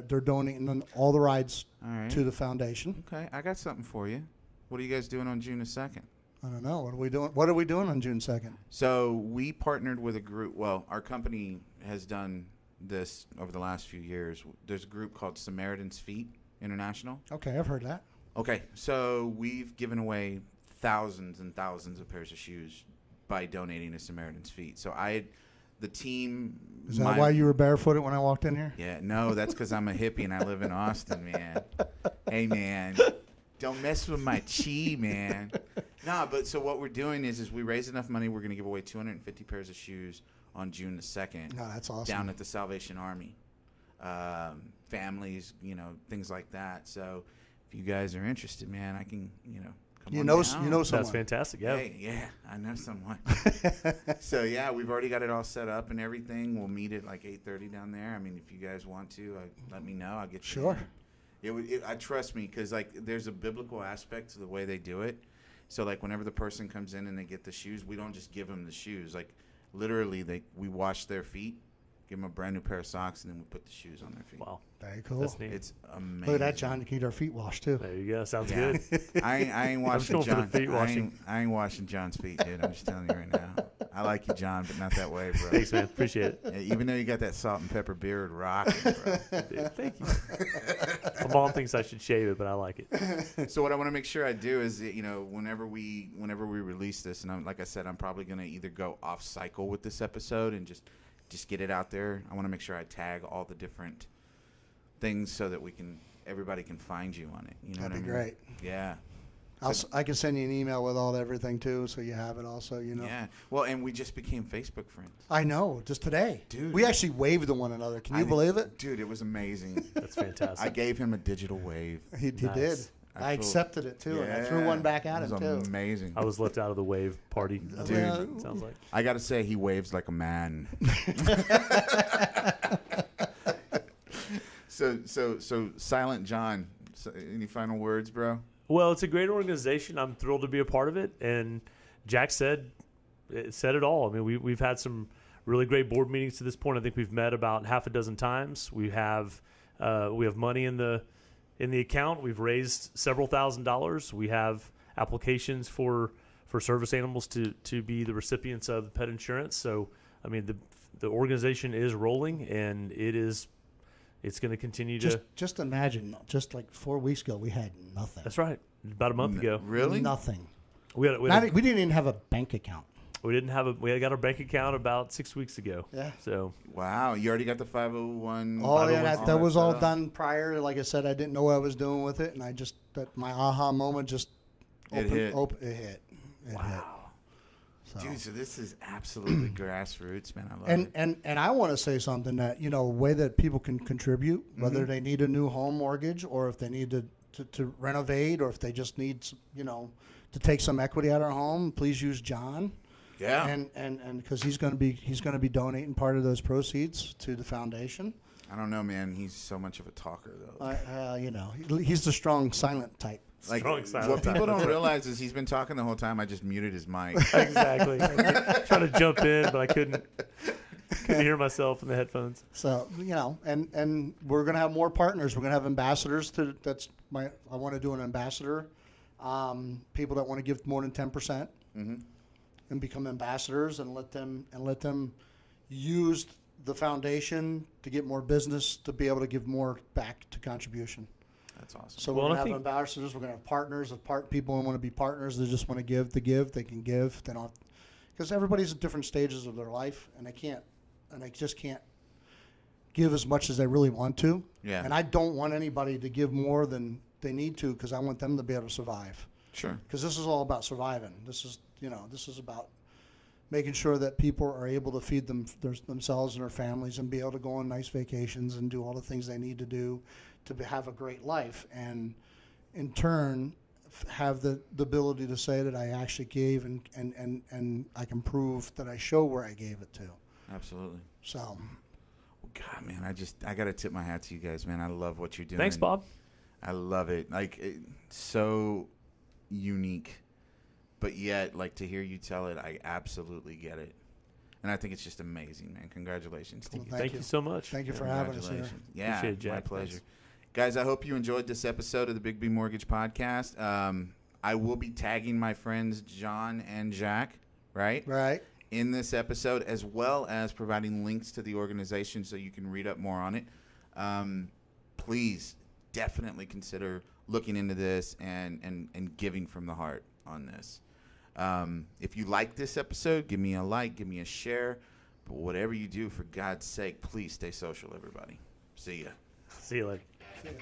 they're donating all the rides to the foundation. Okay, I got something for you. What are you guys doing on June the 2nd? I don't know. What are we doing? What are we doing on June 2nd? So we partnered with a group. Well, our company has done this over the last few years. There's a group called Samaritan's Feet International. Okay, I've heard that. Okay, so we've given away thousands and thousands of pairs of shoes by donating to Samaritan's Feet. So the team. Is that why you were barefooted when I walked in here? Yeah, no, that's because I'm a hippie and I live in Austin, man. Hey, man, don't mess with my chi, man. No, but so what we're doing is we raise enough money, we're going to give away 250 pairs of shoes on June the 2nd. No, that's awesome. Down at the Salvation Army. Families, things like that. So if you guys are interested, man, I can, You know someone. That's fantastic. Yeah. Hey, yeah, I know someone. So yeah, we've already got it all set up and everything. We'll meet at like 8:30 down there. I mean, if you guys want to, let me know. I'll get you. Sure. I trust me, because like there's a biblical aspect to the way they do it. So like whenever the person comes in and they get the shoes, we don't just give them the shoes. Like literally, we wash their feet, give them a brand new pair of socks, and then we put the shoes on their feet. Wow. Very cool. That's neat. It's amazing. Look at that, John. You can get our feet washed too. There you go. Sounds Yeah. good. I ain't washing going for the John. feet washing. I ain't washing John's feet, dude. I'm just telling you right now. I like you, John, but not that way, bro. Thanks, man. Appreciate it. Yeah, even though you got that salt and pepper beard rocking, bro. Dude, thank you. My mom thinks I should shave it, but I like it. So what I want to make sure I do is, whenever we release this, and like I said, I'm probably gonna either go off cycle with this episode and just get it out there. I want to make sure I tag all the different things so that everybody can find you on it. You know, That'd be great. Yeah. I can send you an email with all everything too, so you have it also. Yeah. Well, and we just became Facebook friends. I know, just today, Dude. We actually waved to one another. Can you believe it? Dude, it was amazing. That's fantastic. I gave him a digital wave. He Nice. did. I accepted it too, and I threw one back at him It too. was amazing. I was left out of the wave party. Dude. Sounds like. I got to say, he waves like a man. So Silent John, any final words, bro? Well, it's a great organization. I'm thrilled to be a part of it. And Jack said it all. I mean, we've had some really great board meetings to this point. I think we've met about half a dozen times. We have money in the account. We've raised several $1,000s. We have applications for service animals to be the recipients of pet insurance. So, I mean, the organization is rolling, and it's going to continue to. Just imagine, just like 4 weeks ago, we had nothing. That's right. About a month ago. Really? Nothing. We didn't even have a bank account. We got our bank account about 6 weeks ago. Yeah. So. Wow, you already got the 501. Oh yeah, that was all set up. done prior. Like I said, I didn't know what I was doing with it, and my aha moment just It hit. It hit. Wow. So. Dude, so this is absolutely grassroots, man. I love it. And I want to say something that, a way that people can contribute, whether they need a new home mortgage or if they need to renovate or if they just need, to take some equity out of their home, please use John. Yeah. And because he's going to be donating part of those proceeds to the foundation. I don't know, man. He's so much of a talker, though. He's the strong, silent type. Like, Strong silent what people type. don't realize is he's been talking the whole time. I just muted his mic. Exactly. Trying to jump in, but I couldn't hear myself in the headphones. So, and we're going to have more partners. We're going to have ambassadors. I want to do an ambassador. People that want to give more than 10% and become ambassadors and let them use the foundation to get more business, to be able to give more back to contribution. That's awesome. So we're going to have ambassadors. We're going to have partners. People who want to be partners, they just want to give. They can give. They don't, because everybody's at different stages of their life, and they just can't give as much as they really want to. Yeah. And I don't want anybody to give more than they need to, because I want them to be able to survive. Sure. Because this is all about surviving. This is about making sure that people are able to feed themselves and their families and be able to go on nice vacations and do all the things they need to do to have a great life, and in turn have the ability to say that I actually gave and I can prove that I show where I gave it to. Absolutely. So, well, God, man, I got to tip my hat to you guys, man. I love what you're doing. Thanks, Bob. I love it. So unique, but yet, to hear you tell it, I absolutely get it. And I think it's just amazing, man. Congratulations to you. Thank you so much. Thank you for having us here. Yeah, Appreciate it, Jack. my pleasure. Thanks. Guys, I hope you enjoyed this episode of the Big B Mortgage Podcast. I will be tagging my friends John and Jack, right? Right. In this episode, as well as providing links to the organization so you can read up more on it. Please definitely consider looking into this and giving from the heart on this. If you like this episode, give me a like, give me a share. But whatever you do, for God's sake, please stay social, everybody. See ya. See you later. See ya.